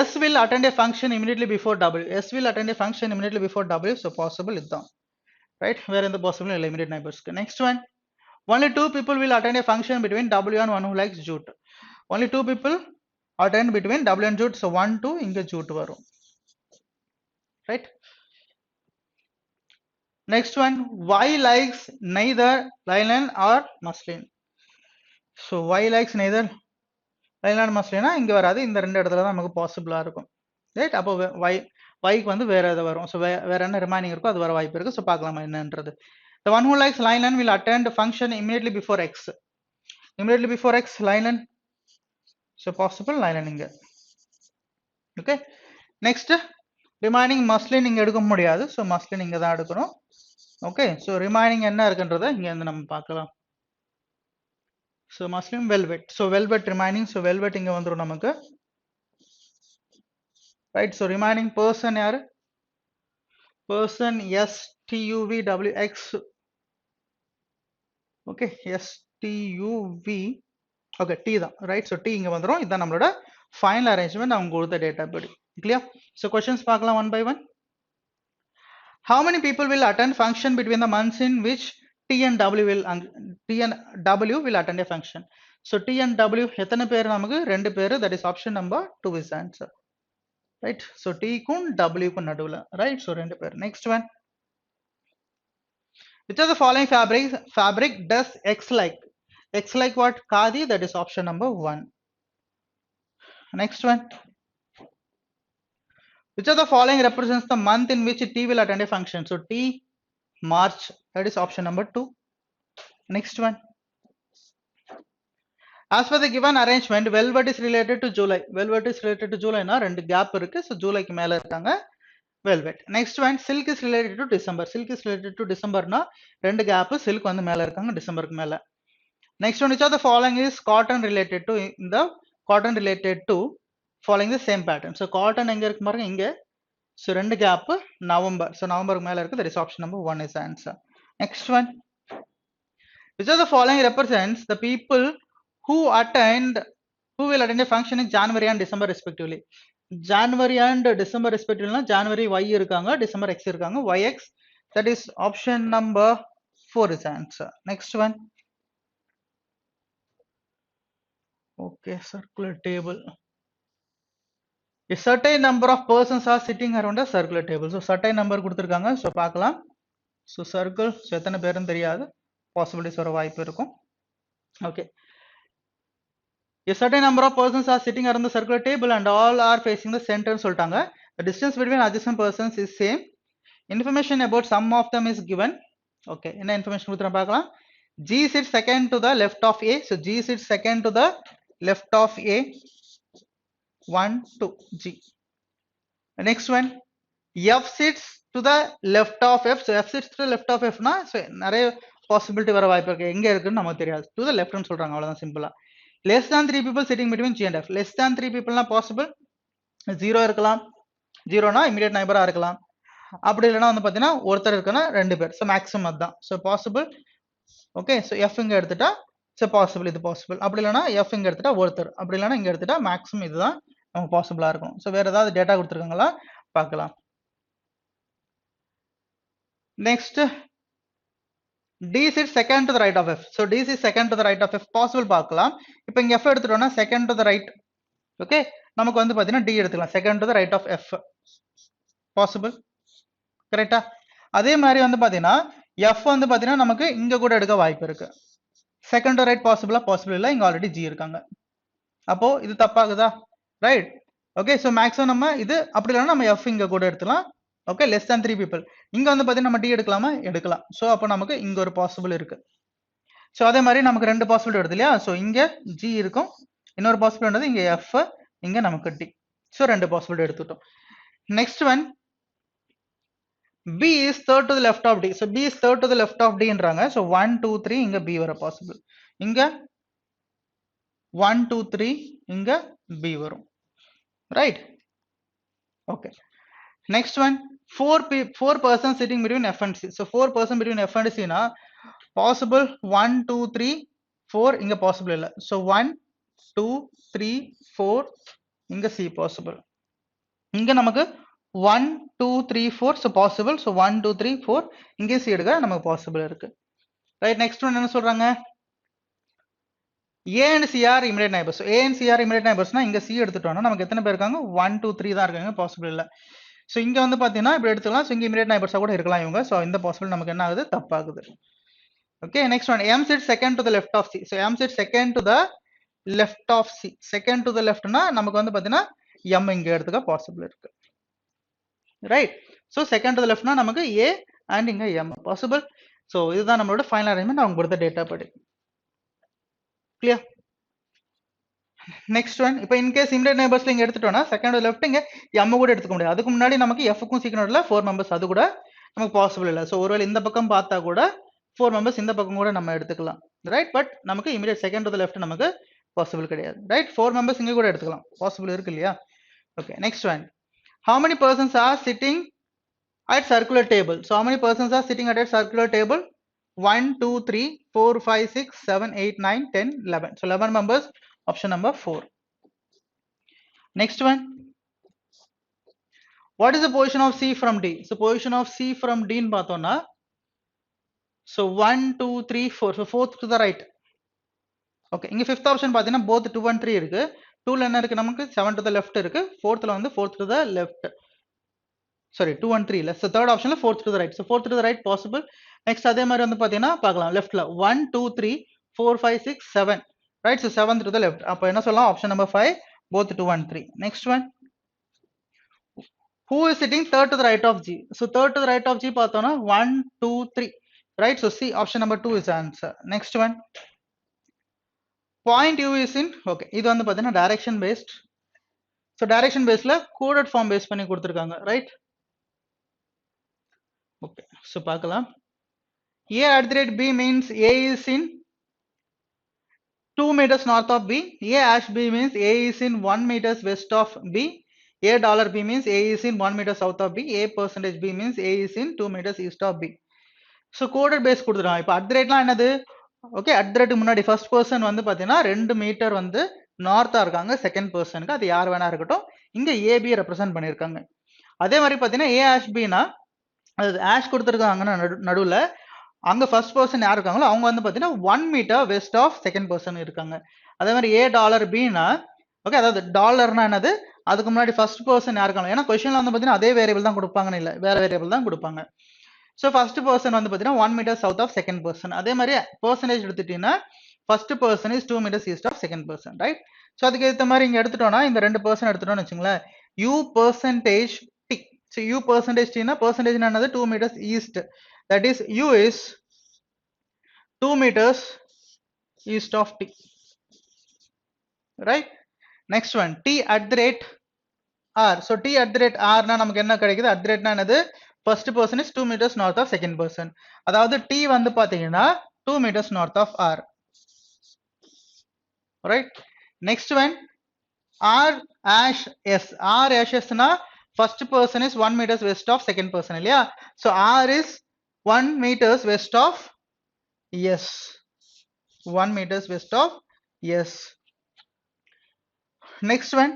S will attend a function immediately before W. S will attend a function immediately before W. So possible இதுதான். Right. Where in the possible eliminate neighbors. Next one. Only 2 people will attend a function between W and one who likes jute. Only 2 people attend between W and jute. So 1 2 இங்க jute வரும். Right. Next one. Y likes neither linen or muslin. So y likes neither line and மஸ்லினா இங்கே வராது, இந்த ரெண்டு இடத்துல தான் நமக்கு பாசிபிளாக இருக்கும். ரைட், அப்போ yக்கு வந்து வேற எது வரும். ஸோ வேற என்ன ரிமைனிங் இருக்கோ அது வர வாய்ப்பு இருக்கு. ஸோ பார்க்கலாமா என்னன்றது. The one who likes line n will attend function immediately before x. Immediately before x line n. So possible line n இங்க. Okay. Next remaining muslin இங்க எடுக்க முடியாது. So muslin இங்க தான் எடுக்கணும். Okay. So remaining என்ன இருக்குன்றதை இங்க வந்து நம்ம பார்க்கலாம். So muslin velvet. So velvet remaining. So velvet இங்க வந்துரும் நமக்கு. Right. So remaining person யாரு? Person STUVWX. Okay. STUV. Okay. T தான். Right. So T இங்க வந்துரும். இதான் நம்மளோட final arrangement அவங்க கொடுத்த data படி. Clear? So questions பார்க்கலாம் one by one. How many people will attend function between the months in which T and W will attend a function? So T and W எத்தனை பேர் நமக்கு? ரெண்டு பேர். That is option number 2 is the answer. Right. So T க்கும் W க்கும் நடுவுல. Right. So ரெண்டு பேர். Next one. Which of the following fabric does X like? X like what? Khadi. That is option number 1. Next one. Which of the following represents the month in which T will attend a function? So T, March. That is option number 2. Next one. As per the given arrangement, velvet is related to July. Velvet is related to July. Na rendu gap irukku. So July ku mela irukanga velvet. Next one. Silk is related to December. Silk is related to December na rendu gap silk vandu mela irukanga December ku mela. Next one. Which of the following is cotton related to? In the cotton related to following the same pattern. So cotton எங்க இருக்கு பாருங்க இங்க. So ரெண்டு gap November. So November மேல இருக்கு. That is option number 1 is the answer. Next one. Which of the following represents the people who will attend a function in January and December respectively? January and December respectively na January Y irukanga, December X irukanga, YX. That is option number 4 is the answer. Next one. Okay, circular table. A certain number of persons are sitting around a circular table. So certain number கொடுத்திருக்காங்க. So பார்க்கலாம். So circle. So எத்தனை பேருன்னு தெரியாது. Possibilities வர வாய்ப்பு இருக்கும். Okay. A certain number of persons are sitting around the circular table and all are facing the center சொல்லிட்டாங்க. The distance between adjacent persons is same. Information about some of them is given. Okay. என்ன information கொடுத்துறோம் பார்க்கலாம். G sits second to the left of A. So G sits second to the left of A. 1 to G. Next one. F sits to the left of F. So F sits to the left of F na. So நிறைய possibility வர வாய்ப்பு இருக்கு. எங்க இருக்குன்னு நமக்கு தெரியாது. To the left னு சொல்றாங்க அவ்வளவுதான் சிம்பிளா. Less than 3 people sitting between G and F. Less than 3 people na possible. 0 இருக்கலாம். 0 na immediate neighbor ஆ இருக்கலாம். அப்படி இல்லனா வந்து பாத்தீங்கன்னா ஒருத்தர் இருக்குன்னா ரெண்டு பேர். So maximum அதான். So possible. Okay. So F இங்க எடுத்துட்டா so possible இது possible. அப்படி இல்லனா F இங்க எடுத்துட்டா ஒருத்தர். அப்படி இல்லனா இங்க எடுத்துட்டா maximum இதுதான் நமக்கு பாசிபிளா இருக்கும். சோ வேற ஏதாவது டேட்டா கொடுத்திருக்காங்களா பார்க்கலாம். Next, D sits second to the right of F. So D sits second to the right of F. Possible பார்க்கலாம். இப்போ இங்க F எடுத்துட்டோம்னா second to the right. Okay. நமக்கு வந்து பாத்தீங்கன்னா D எடுத்துக்கலாம். Second to the right of F. Possible. கரெக்ட்டா? அதே மாதிரி வந்து பாத்தீங்கன்னா F வந்து பாத்தீங்கன்னா நமக்கு இங்க கூட எடுக்க வாய்ப்பு இருக்கு. Second to right possible possible இல்ல. இங்க ஆல்ரெடி G இருக்காங்க. அப்போ இது தப்பாகுதா? Right. Okay. So maximum நம்ம இது அப்படி இல்லனா நம்ம F இங்க கூட எடுத்துலாம். Okay. Less than 3 people. இங்க வந்து பாத்தீங்கன்னா நம்ம D எடுக்கலாமா? எடுக்கலாம். So அப்போ நமக்கு இங்க ஒரு possible இருக்கு. So அதே மாதிரி நமக்கு ரெண்டு possible வருது இல்லையா? So இங்க G இருக்கும். இன்னொரு possible என்னது இங்க F, இங்க நமக்கு D. So ரெண்டு possible எடுத்துட்டோம். Next one. B is third to the left of D. So B is third to the left of D ன்றாங்க. So 1 2 3 இங்க B வர possible. இங்க 1 2 3 இங்க B வரும். Right? Okay. Next one. Four persons sitting between F and C. So 4 person between F and C na possible 1 2 3 4 இங்க possible இல்ல. So 1 2 3 4 இங்க C possible. இங்க நமக்கு 1 2 3 4 so possible. So 1 2 3 4 இங்க C எடுக்க நமக்கு possible இருக்கு. Right? Next one என்ன சொல்றாங்க? A and C are immediate neighbors. So A and C are immediate neighbors na இங்க C எடுத்துட்டோம்னா நமக்கு எத்தனை பேர் இருக்காங்க? 1 2 3 தான் இருக்காங்க. possible இல்ல. So இங்க வந்து பாத்தீங்கன்னா இப்படி எடுத்துக்கலாம். So இங்க immediate neighbors கூட இருக்கலாம் இவங்க. So இந்த possible நமக்கு என்ன ஆகுது? தப்பாகுது. Okay, next one, M sits second to the left of C. So M sits second to the left of C. Second to the left na நமக்கு வந்து பாத்தீங்கன்னா M இங்க எடுத்துக்க possible இருக்கு. Right? So second to the left na நமக்கு A and இங்க M possible. So இதுதான் நம்மளோட final arrangement அவங்க கொடுத்த data படி. Clear? Next one, இப்போ in case immediate neighbors இங்க எடுத்துட்டோம்னா second to the left இங்க M கூட எடுத்துக்க முடியாது. அதுக்கு முன்னாடி நமக்கு F க்கும் C க்கும் நடுவுல 4 members அது கூட நமக்கு possible இல்ல. So ஒருவேளை இந்த பக்கம் பார்த்தா கூட 4 members இந்த பக்கம் கூட நம்ம எடுத்துக்கலாம். Right? But நமக்கு immediate second to the left நமக்கு possible கிடையாது. Right? 4 members இங்க கூட எடுத்துக்கலாம். Possible இருக்கு இல்லையா? Okay, next one. How many persons are sitting at circular table? So how many persons are sitting at a circular table? 1, 2, 3, 4, 5, 6, 7, 8, 9, 10, 11. So 11 members, option number 4. Next one. What is the position of C from D? So position of C from D in பார்த்தோம்னா so 1, 2, 3, 4. So fourth to the right. Okay, இங்க fifth option பார்த்தீங்கன்னா both 2 and 3 இருக்கு. 2 ல என்ன இருக்கு நமக்கு 7 to the left இருக்கு. 4th ல வந்து 4th to the left. Sorry, 2 and 3 இல்ல. So third option ல 4th to the right. So 4th to the right possible. Next அதே மாதிரி வந்து பார்த்தீங்கன்னா பார்க்கலாம் left ல 1, 2, 3, 4, 5, 6, 7. Right? So 7th to the left. அப்போ என்ன சொல்லலாம் option number 5 both 2 and 3. Next one. Who is sitting third to the right of G? So third to the right of G பார்த்தோம்னா 1, 2, 3. Right? So C option number 2 is the answer. Next one. Point U is in, okay, இது வந்து பார்த்தீங்கன்னா direction based. So direction basedல coded form base பண்ணி கொடுத்திருக்காங்க. Right? Okay, so பார்க்கலாம். A at the rate B means A is in 2 meters north of B. A hash B means A is in 1 meters west of B. A dollar B means A is in 1 meter south of B. A percentage B means A is in 2 meters east of B. So coded base கொடுத்துருக்காங்க. இப்போ at the rateலாம் என்னது? Okay, at the rate முன்னாடி first person வந்து பார்த்தீங்கன்னா 2 metre வந்து நார்த்தா இருக்காங்க second பர்சனுக்கு, அது யார் வேணா இருக்கட்டும். இங்க ஏபி ரெப்ரசென்ட் பண்ணியிருக்காங்க. அதே மாதிரி பார்த்தீங்கன்னா ஏ ஆஷ் பினா அது ஆஷ் கொடுத்துருக்காங்கன்னா நடுவில் அங்க ஃபர்ஸ்ட் பர்சன் யார் இருக்காங்களோ அவங்க வந்து பார்த்தீங்கன்னா 1 metre west of second person இருக்காங்க. அதே மாதிரி ஏ டாலர் பினா ஓகே, அதாவது டாலர்னா என்னது, அதுக்கு முன்னாடி ஃபர்ஸ்ட் பர்சன் யார் இருக்காங்க, ஏன்னா கொஸ்டின்ல வந்து பார்த்தீங்கன்னா அதே வேரியபிள் தான் கொடுப்பாங்கன்னு இல்லை, வேற வேரியபிள் தான் கொடுப்பாங்க. ஸோ ஃபர்ஸ்ட் பர்சன் வந்து பார்த்தீங்கன்னா 1 metre south of second person. அதே மாதிரி பர்சன்டேஜ் எடுத்துட்டீங்கன்னா first person is 2 metres east of second person. Right? So அதுக்கு ஏற்ற மாதிரி இங்க எடுத்துட்டோம்னா இந்த 2 பர்சன் எடுத்துட்டோம்னு வச்சுங்களேன், u percentage t. So u percentage t னா percentage என்னது 2 metres east, that is u is 2 meters east of t. Right? Next one, t at the rate r. So t at the rate r na நமக்கு என்ன கிடைக்குது, at the rate na என்னது first person is 2 meters north of second person. அதாவது t வந்து பாத்தீங்கன்னா 2 meters north of r. Right? Next one, r hash s. R hash s na first person is 1 meters west of second person இல்லையா? So r is 1 meters west of yes, 1 meters west of yes. Next one,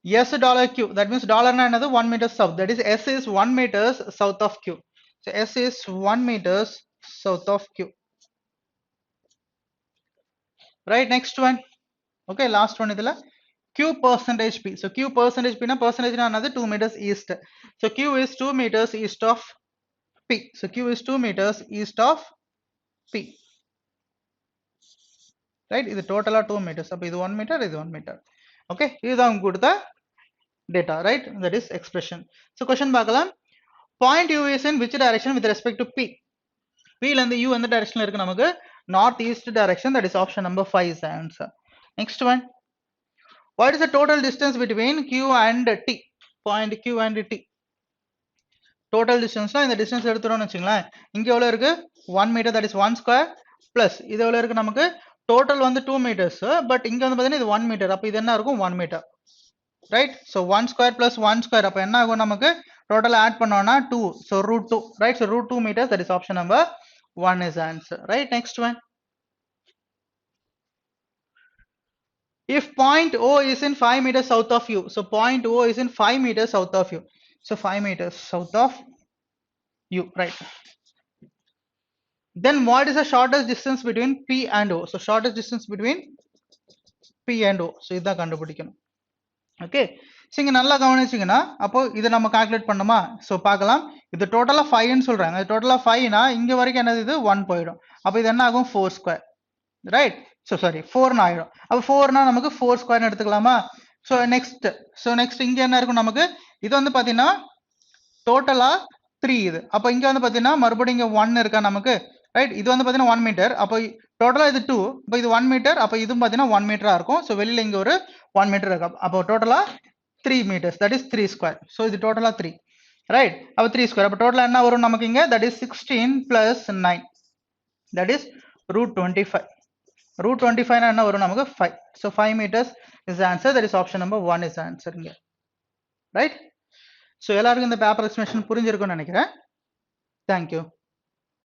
s dollar q, that means dollar na another 1 meter south, that is s is 1 meters south of q. So s is 1 meters south of q. Right? Next one, okay, last one idhula q percentage p. So q percentage p na percentage na another 2 meters east. So q is 2 meters east of p. So q is 2 meters east of p. Right? This total are 2 meters. So this 1 meter, this 1 meter. Okay, this is good data, right? That is expression. So question பார்க்கலாம், point u is in which direction with respect to p? p ல இருந்து u எந்த direction இருக்கு நமக்கு, north east direction, that is option number 5 is the answer. Next one, what is the total distance between q and t? Point q and t. Total distance னா இந்த distance எடுத்துறோம்னு வெச்சுங்களேன், இங்க எவ்வளவு இருக்கு 1 meter, that is 1 square plus இது எவ்வளவு இருக்கு நமக்கு total வந்து 2 meters, but இங்க வந்து பாத்தீங்கன்னா இது 1 meter, அப்ப இது என்ன இருக்கும் 1 meter. Right? So 1 square plus 1 square, அப்ப என்ன ஆகும் நமக்கு total add பண்ணோம்னா 2, so root 2. Right? So root 2 meters, that is option number 1 is the answer. Right? Next one, if point O is in 5 meters south of you, so point O is in 5 meters south of you, so 5 meters south of you, right? Then what is the shortest distance between P and O? So shortest distance between P and O, so இதான் கண்டுபிடிக்கணும். Okay, so இங்கே நல்லா கவனிச்சிங்கன்னா அப்போ இதை நம்ம calculate பண்ணுமா? So பார்க்கலாம். இது டோட்டலாக 5ன்னு சொல்கிறாங்க. இது டோட்டலாக 5னா இங்கே வரைக்கும் என்னது இது 1 போயிடும். அப்போ இது என்ன ஆகும் 4 ஸ்கொயர், ரைட்? ஸோ சாரி 4ன்னு ஆயிடும். அப்போ 4னா நமக்கு 4 ஸ்கொயர்னு எடுத்துக்கலாமா? ஸோ நெக்ஸ்ட் இங்கே என்ன இருக்கும் நமக்கு? இது வந்து பார்த்தீங்கன்னா டோட்டலாக 3 இது. அப்போ இங்கே வந்து பார்த்தீங்கன்னா மறுபடியும் இங்கே 1 இருக்கா நமக்கு, ரைட்? இது வந்து பார்த்தீங்கன்னா 1 மீட்டர். அப்போ டோட்டலாக இது 2, இப்போ இது 1 மீட்டர். அப்போ இதுவும் பார்த்தீங்கன்னா 1 மீட்டராக இருக்கும். ஸோ வெளியில் இங்கே ஒரு 1 மீட்டர் இருக்கு. அப்போ டோட்டலாக 3 meters, that is 3 square. So இது டோட்டலா 3, right? அப்போ 3 square. அப்போ டோட்டலா என்ன வரும் நமக்கு இங்க? That is 16 plus 9, that is root 25. Root 25 னா என்ன வரும் நமக்கு? 5. So 5 meters is the answer. That is option number 1 is the answer இங்க, right? So எல்லாருக்கும் இந்த பேப்பர் எக்ஸ்பிளனேஷன் புரிஞ்சிருக்கும்னு நினைக்கிறேன். Thank you.